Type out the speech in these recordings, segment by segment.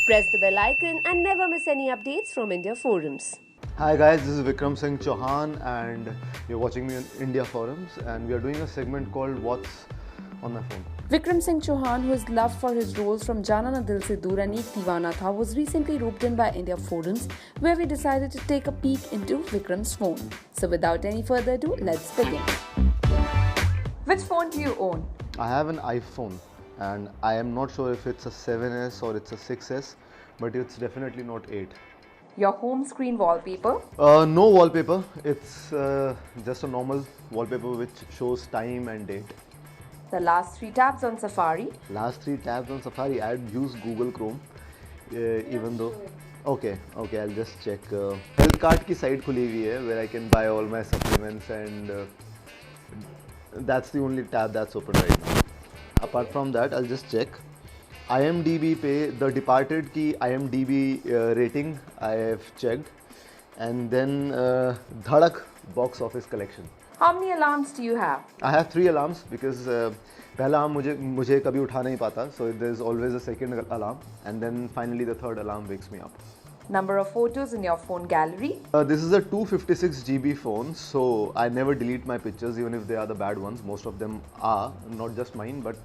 Press the bell icon and never miss any updates from India Forums. Hi guys, this is Vikram Singh Chauhan and you're watching me on India Forums, and we are doing a segment called What's on My Phone. Vikram Singh Chauhan, who is loved for his roles from Jana Na Dil Se Dur and Ek Deewana Tha, was recently roped in by India Forums, where we decided to take a peek into Vikram's phone. So without any further ado, let's begin. Which phone do you own? I have an iPhone and I am not sure if it's a 7S or it's a 6S, but it's definitely not 8. Your home screen wallpaper? No wallpaper, it's just a normal wallpaper which shows time and date. The last 3 tabs on Safari? Last 3 tabs on Safari, I had used Google Chrome, even though... Okay, I'll just check. Health card ki site khuli hui hai where I can buy all my supplements, and that's the only tab that's open right now. Apart from that, I'll just check. IMDb पे The Departed की IMDb rating I have checked, and then Dhadak box office collection. How many alarms do you have? I have 3 alarms because पहला alarm मुझे कभी उठा नहीं पाता, so there's always a second alarm, and then finally the third alarm wakes me up. Number of photos in your phone gallery? This is a 256 GB phone, so I never delete my pictures even if they are the bad ones. Most of them are, not just mine, but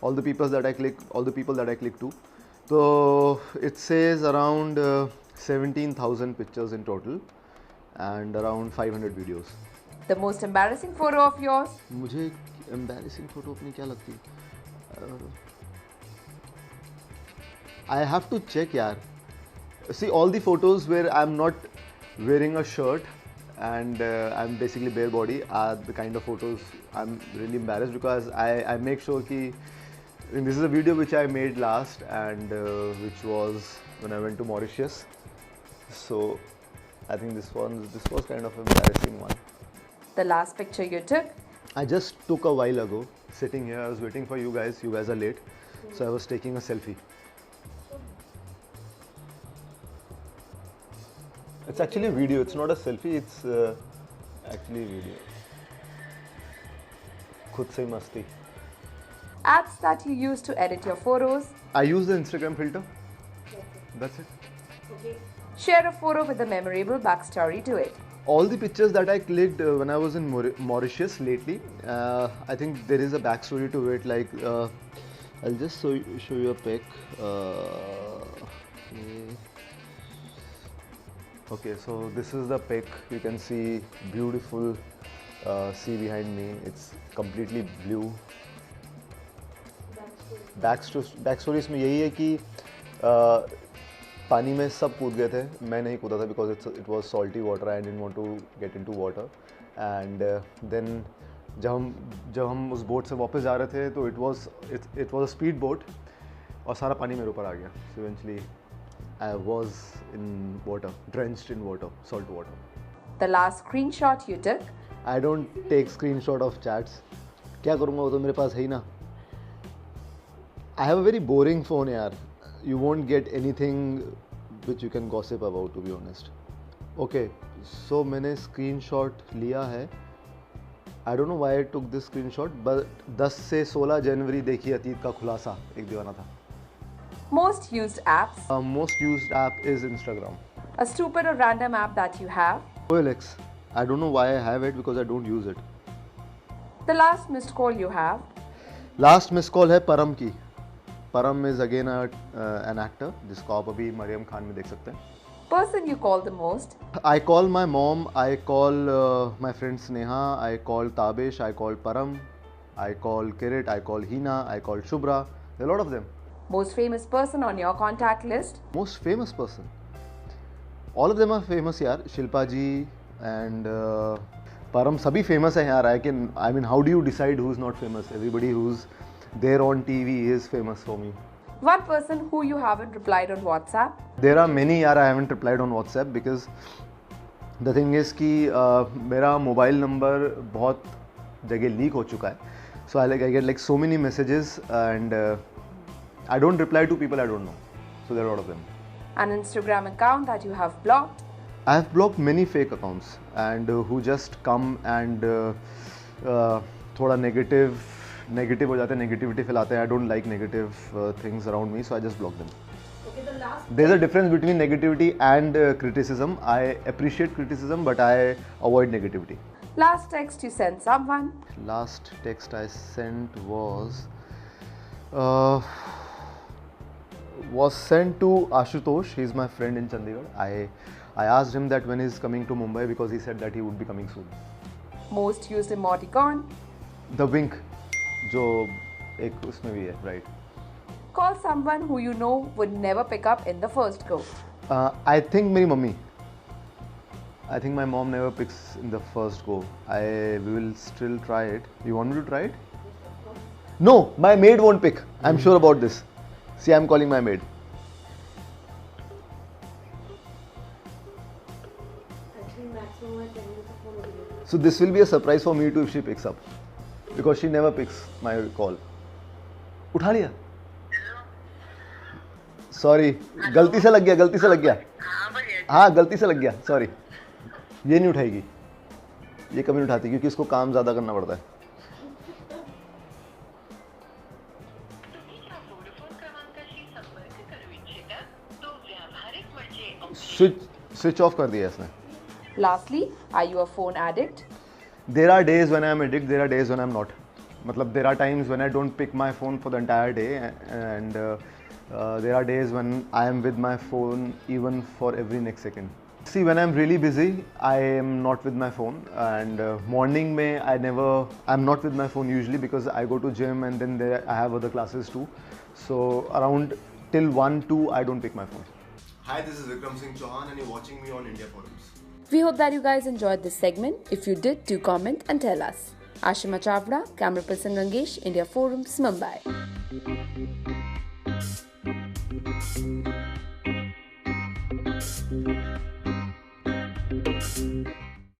all the people that I click to. So it says around 17,000 pictures in total and around 500 videos. The most embarrassing photo of yours? मुझे embarrassing photo अपनी क्या लगती है? I have to check यार. See, all the photos where I'm not wearing a shirt and I'm basically bare body are the kind of photos I'm really embarrassed, because I make sure ki, and this is a video which I made last, and which was when I went to Mauritius. So I think this was kind of an embarrassing one. The last picture you took? I just took a while ago, sitting here. I was waiting for you guys. You guys are late, so I was taking a selfie. It's actually a video. It's not a selfie. It's actually a video. खुद से मस्ती. Apps that you use to edit your photos? I use the Instagram filter. That's it. Okay. Share a photo with a memorable backstory to it. All the pictures that I clicked when I was in Mauritius lately, I think there is a backstory to it. Like, I'll just show you a pic. Okay, so this is the pic. You can see beautiful sea behind me. It's completely blue. Backstory इसमें यही है कि पानी में सब कूद गए थे. मैं नहीं कूदा था because it was salty water. I didn't want to get into water. And then जब हम उस बोट से वापस जा रहे थे तो it was a speed boat और सारा पानी मेरे ऊपर आ गया. So eventually I was in water, drenched in water, salt water. The last screenshot you took? I don't take screenshot of chats. क्या करूँगा, वो तो मेरे पास है ही ना. I have a very boring phone यार. You won't get anything which you can gossip about, to be honest. Okay, so मैंने screenshot लिया है. I don't know why I took this screenshot, but 10 से 16 जनवरी देखिए अतीत का खुलासा, एक दीवाना था. Most used apps? Most used app is Instagram. A stupid or random app that you have? OLX. I don't know why I have it because I don't use it. The last missed call you have? Last missed call है परम की. परम is again an actor जिसको आप अभी मरियम खान में देख सकते हैं. Person you call the most? I call my mom, I call my friend Sneha, I call Tabesh, I call Param, I call Kirit, I call Hina, I call Shubhra. There are a lot of them. Most famous person on your contact list? Most famous person? All of them are famous यार. शिल्पा जी and Param सभी famous हैं यार. I mean, how do you decide who's not famous? Everybody who's there on TV is famous for me. One person who you haven't replied on WhatsApp? There are many यार. I haven't replied on WhatsApp because the thing is कि मेरा mobile number बहुत जगह leak हो चुका है. So I get like so many messages, and I don't reply to people I don't know. So there are a lot of them. An Instagram account that you have blocked? I have blocked many fake accounts and who just come and थोड़ा negative हो जाते हैं, negativity फैलाते हैं. I don't like negative things around me, so I just block them. There's a difference between negativity and criticism. I appreciate criticism, but I avoid negativity. Last text you sent someone. Last text I sent was sent to Ashutosh. He's my friend in Chandigarh. I asked him that when he's coming to Mumbai because he said that he would be coming soon. Most used emoticon. The wink, जो एक उसमें भी है, right? Call someone who you know would never pick up in the first go. I think मेरी mummy. I think my mom never picks in the first go. We will still try it. You want me to try it? No, my maid won't pick. I'm sure about this. See, I'm calling my maid. So this will be a surprise for me too if she picks up, because she never picks my call. उठा लिया? Sorry, गलती से लग गया. हाँ, गलती से लग गया. Sorry. ये नहीं उठाएगी. ये कभी नहीं उठाती क्योंकि इसको काम ज़्यादा करना पड़ता है. Switch off कर दिया इसने. Lastly, are you a phone addict? There are days when I am addict. There are days when I am not. मतलब there are times when I don't pick my phone for the entire day, and there are days when I am with my phone even for every next second. See, when I am really busy, I am not with my phone, and morning mein I'm not with my phone usually because I go to gym and then I have other classes too. So around till 1-2 I don't pick my phone. Hi, this is Vikram Singh Chauhan and you're watching me on India Forums. We hope that you guys enjoyed this segment. If you did, do comment and tell us. Ashima Chavda, camera person Rangesh, India Forums, Mumbai.